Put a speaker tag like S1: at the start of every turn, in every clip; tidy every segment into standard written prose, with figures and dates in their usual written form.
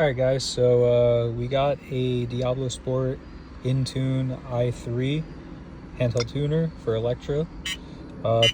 S1: Alright guys, so we got a Diablosport in-tune i3 handheld tuner for Electro.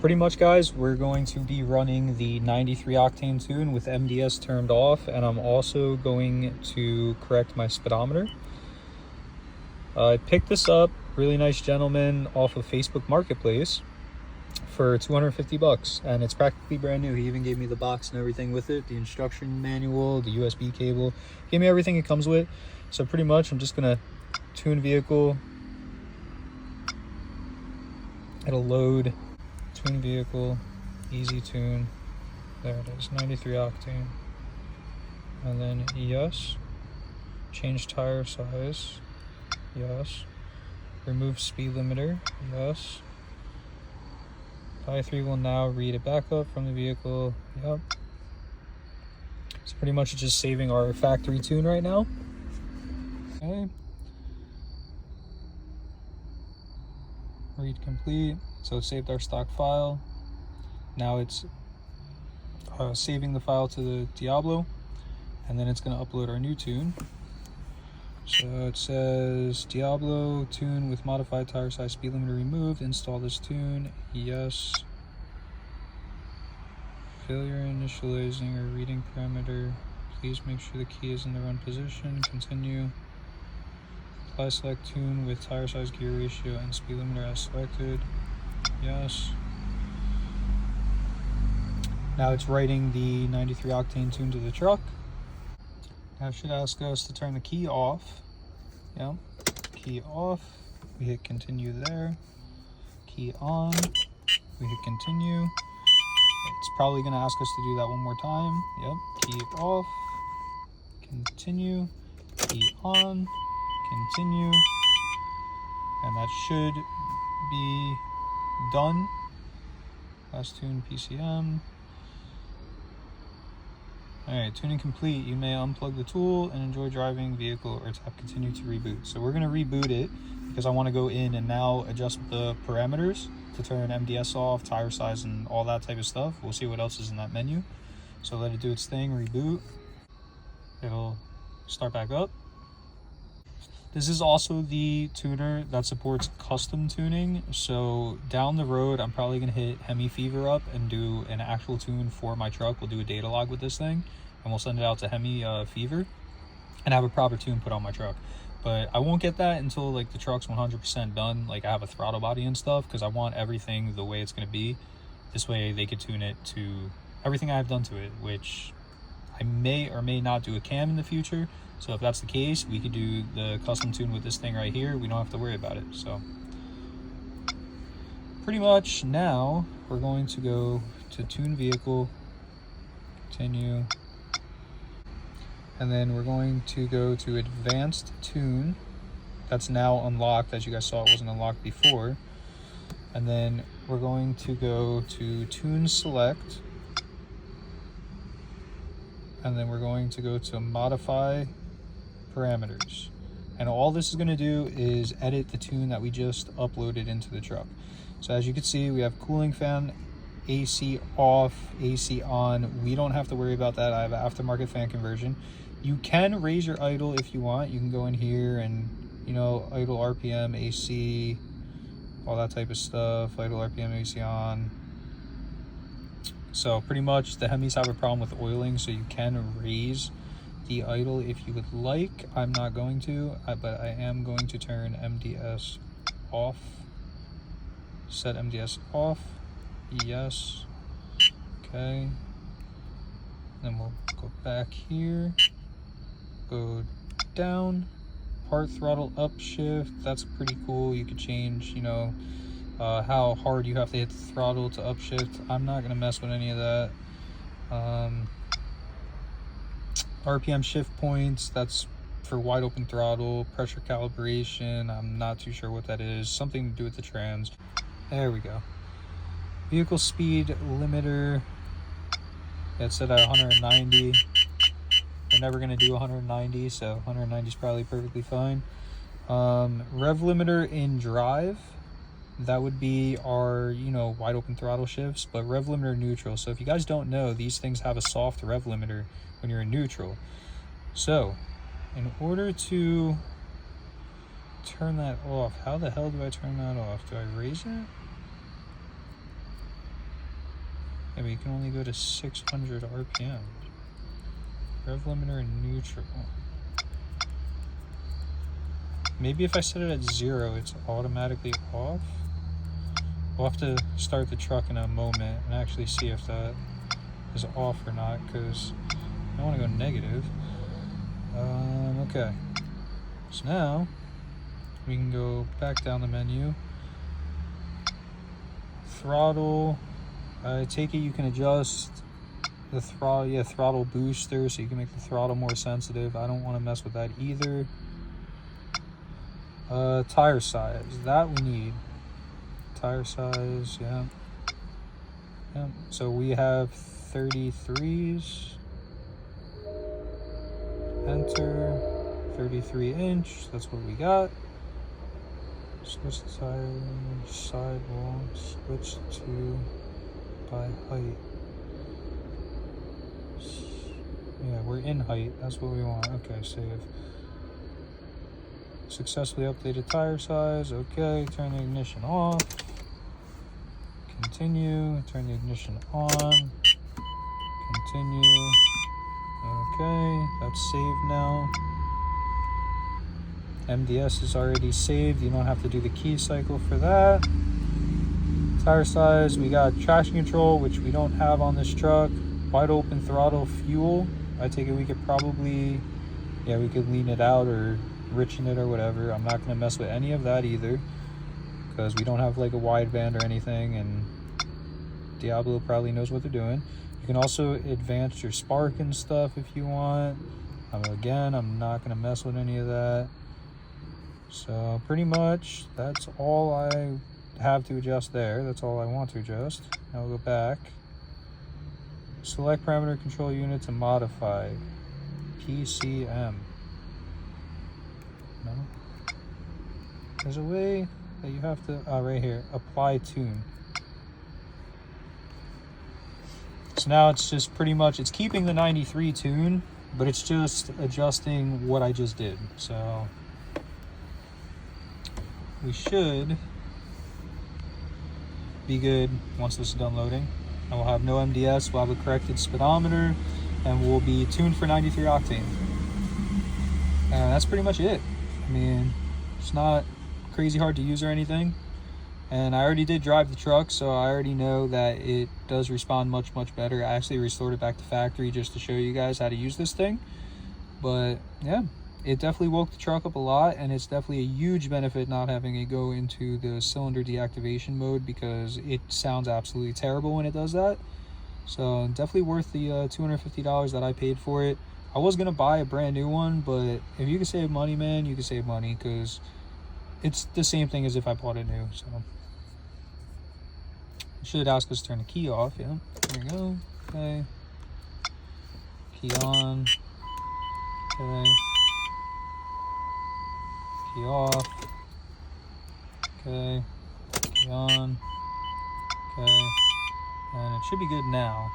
S1: Pretty much guys, we're going to be running the 93 octane tune with MDS turned off, and I'm also going to correct my speedometer. I picked this up, really nice gentleman, off of Facebook Marketplace for 250 bucks, and it's practically brand new. He even gave me the box and everything with it, the instruction manual, the USB cable, gave me everything it comes with. So pretty much I'm just gonna tune vehicle. It'll load, tune vehicle, easy tune. There it is, 93 octane. And then yes, change tire size, yes, remove speed limiter, yes. i3 will now read a backup from the vehicle. Yep. So pretty much just saving our factory tune right now. Okay. Read complete. So it saved our stock file. Now it's saving the file to the Diablo, and then it's going to upload our new tune. So it says Diablo tune with modified tire size, speed limiter removed. Install this tune. Yes. Failure initializing or reading parameter. Please make sure the key is in the run position. Continue. Apply select tune with tire size, gear ratio, and speed limiter as selected. Yes. Now it's writing the 93 octane tune to the truck. Now it should ask us to turn the key off. Yeah, key off. We hit continue there. Key on. We hit continue. It's probably going to ask us to do that one more time. Yep, key off. Continue. Key on. Continue. And that should be done. Last tune PCM. Alright, tuning complete. You may unplug the tool and enjoy driving vehicle, or tap continue to reboot. So we're going to reboot it because I want to go in and now adjust the parameters to turn MDS off, tire size, and all that type of stuff. We'll see what else is in that menu. So let it do its thing, reboot. It'll start back up. This is also the tuner that supports custom tuning. So down the road, I'm probably going to hit Hemi Fever up and do an actual tune for my truck. We'll do a data log with this thing, and we'll send it out to Hemi Fever and have a proper tune put on my truck. But I won't get that until like the truck's 100% done. Like I have a throttle body and stuff, because I want everything the way it's going to be. This way they could tune it to everything I've done to it, which I may or may not do a cam in the future. So if that's the case, we could do the custom tune with this thing right here. We don't have to worry about it. So pretty much now we're going to go to tune vehicle, continue, and then we're going to go to advanced tune. That's now unlocked. As you guys saw, it wasn't unlocked before. And then we're going to go to tune select, and then we're going to go to modify parameters. And all this is going to do is edit the tune that we just uploaded into the truck. So as you can see, we have cooling fan, AC off, AC on. We don't have to worry about that. I have an aftermarket fan conversion. You can raise your idle if you want. You can go in here and, you know, idle RPM, AC, all that type of stuff. Idle RPM, AC on. So pretty much the Hemis have a problem with oiling, so you can raise the idle if you would like. I'm not going to, but I am going to turn MDS off. Set MDS off. Yes. Okay. Then we'll go back here. Go down. Part throttle upshift. That's pretty cool. You could change, you know, how hard you have to hit the throttle to upshift. I'm not going to mess with any of that. RPM shift points, that's for wide open throttle. Pressure calibration, I'm not too sure what that is. Something to do with the trans. There we go. Vehicle speed limiter, it's set at 190. We're never going to do 190, so 190 is probably perfectly fine. Rev limiter in drive, that would be our, you know, wide open throttle shifts, but rev limiter neutral. So if you guys don't know, these things have a soft rev limiter when you're in neutral. So, in order to turn that off, how the hell do I turn that off? Do I raise it? Yeah, but you can only go to 600 RPM. Rev limiter in neutral. Maybe if I set it at 0, it's automatically off. We'll have to start the truck in a moment and actually see if that is off or not, because I don't want to go negative. Okay. So now we can go back down the menu. Throttle. I take it you can adjust the throttle, throttle booster, so you can make the throttle more sensitive. I don't want to mess with that either. Tire size, that we need. Tire size, yeah. So we have 33s. Enter. 33 inch, that's what we got. Switch the tire, sidewall, switch to by height. Yeah, we're in height, that's what we want. Okay, save. Successfully updated tire size. Okay, turn the ignition off. Continue, turn the ignition on. Continue. Okay, that's saved now. MDS is already saved. You don't have to do the key cycle for that. Tire size, we got traction control, which we don't have on this truck. Wide open throttle, fuel. I take it we could probably, yeah, we could lean it out or richen it or whatever. I'm not going to mess with any of that either, because we don't have like a wideband or anything, and Diablo probably knows what they're doing. You can also advance your spark and stuff if you want. Again, I'm not going to mess with any of that. So pretty much that's all I have to adjust there. That's all I want to adjust. Now we'll go back. Select parameter control unit to modify. PCM. No? There's a way that you have to, right here, apply tune. So now it's just pretty much, it's keeping the 93 tune, but it's just adjusting what I just did. So we should be good once this is done loading. And we'll have no MDS, we'll have a corrected speedometer, and we'll be tuned for 93 octane. And that's pretty much it. I mean, it's not crazy hard to use or anything. And I already did drive the truck, so I already know that it does respond much better. I actually restored it back to factory just to show you guys how to use this thing. But yeah, it definitely woke the truck up a lot, and it's definitely a huge benefit not having it go into the cylinder deactivation mode, because it sounds absolutely terrible when it does that. So definitely worth the $250 that I paid for it. I was gonna buy a brand new one, but if you can save money, man, you can save money, because it's the same thing as if I bought it new. So it should ask us to turn the key off. Yeah, there we go. Okay, key on. Okay, key off. Okay, key on. Okay, and it should be good now.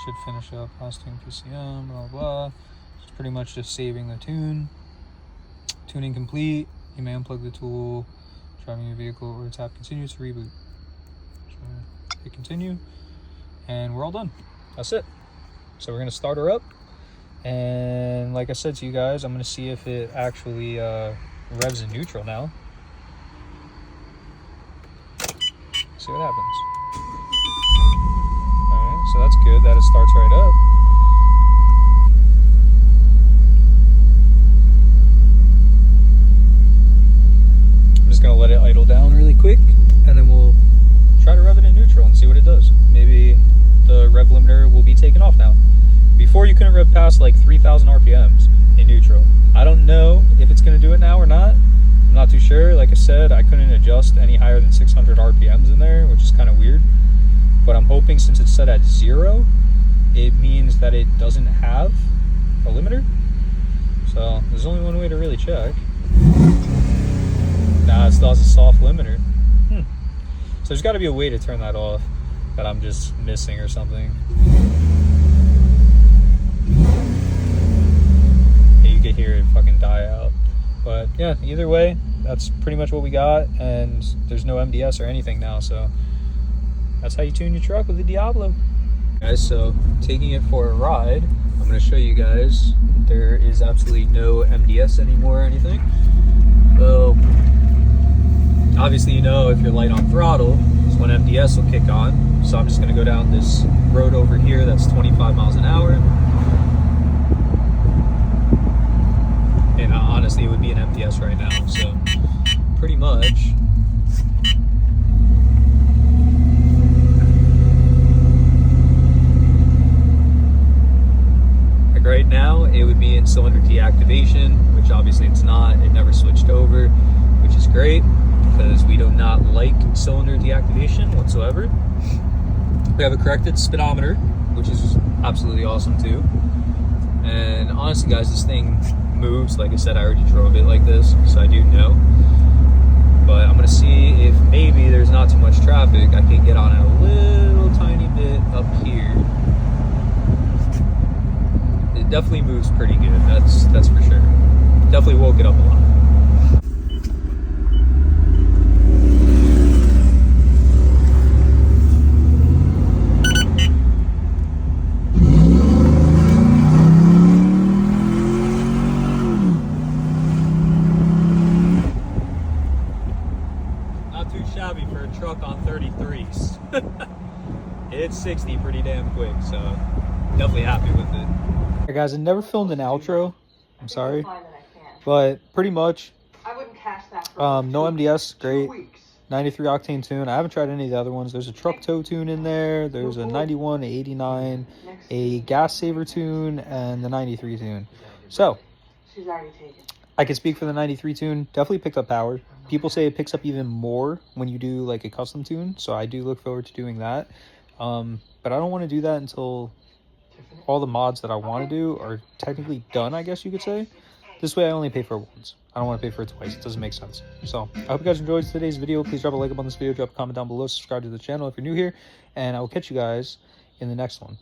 S1: Should finish up lasting PCM, blah blah. It's pretty much just saving the tune. Tuning complete. You may unplug the tool, driving your vehicle, or tap continue to reboot. So hit continue, and we're all done. That's it. So we're gonna start her up, and like I said to you guys, I'm gonna see if it actually revs in neutral now. See what happens. Alright, so that's good that it starts right up. I'm just gonna let it idle down really quick, and then we'll try to rev it in neutral and see what it does. Maybe the rev limiter will be taken off now. Before, you couldn't rev past like 3,000 RPMs in neutral. I don't know if it's gonna do it now or not. I'm not too sure. Like I said, I couldn't adjust any higher than 600 RPMs in there, which is kind of weird. But I'm hoping, since it's set at 0, it means that it doesn't have a limiter. So there's only one way to really check. Nah, it still has a soft limiter. So there's got to be a way to turn that off that I'm just missing or something. yeah, either way, that's pretty much what we got, and there's no MDS or anything now, so that's how you tune your truck with the Diablo. Guys, so taking it for a ride, I'm going to show you guys there is absolutely no MDS anymore or anything. So obviously, you know, if you're light on throttle is when MDS will kick on. So I'm just going to go down this road over here that's 25 miles an hour. And honestly, it would be an MDS right now. So pretty much. Like right now, it would be in cylinder deactivation, which obviously it's not. It never switched over, which is great, because we do not like cylinder deactivation whatsoever. We have a corrected speedometer, which is absolutely awesome too. And honestly, guys, this thing moves. Like I said, I already drove it like this, so I do know. But I'm gonna see if maybe there's not too much traffic. I can get on a little tiny bit up here. It definitely moves pretty good. That's for sure. Definitely woke it up a lot. Shabby for a truck on 33s. It's 60 pretty damn quick, so definitely happy with it. Hey guys, I never filmed an outro. I'm sorry, but pretty much no MDS, great. 93 octane tune. I haven't tried any of the other ones. There's a truck tow tune in there. There's a 91, a 89, a gas saver tune, and the 93 tune. So I can speak for the 93 tune. Definitely picked up power. People say it picks up even more when you do like a custom tune, so I do look forward to doing that. But I don't want to do that until all the mods that I want to do are technically done, I guess you could say. This way I only pay for it once. I don't want to pay for it twice. It doesn't make sense. So I hope you guys enjoyed today's video. Please drop a like up on this video, drop a comment down below, subscribe to the channel if you're new here, and I will catch you guys in the next one.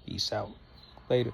S1: Peace out. Later.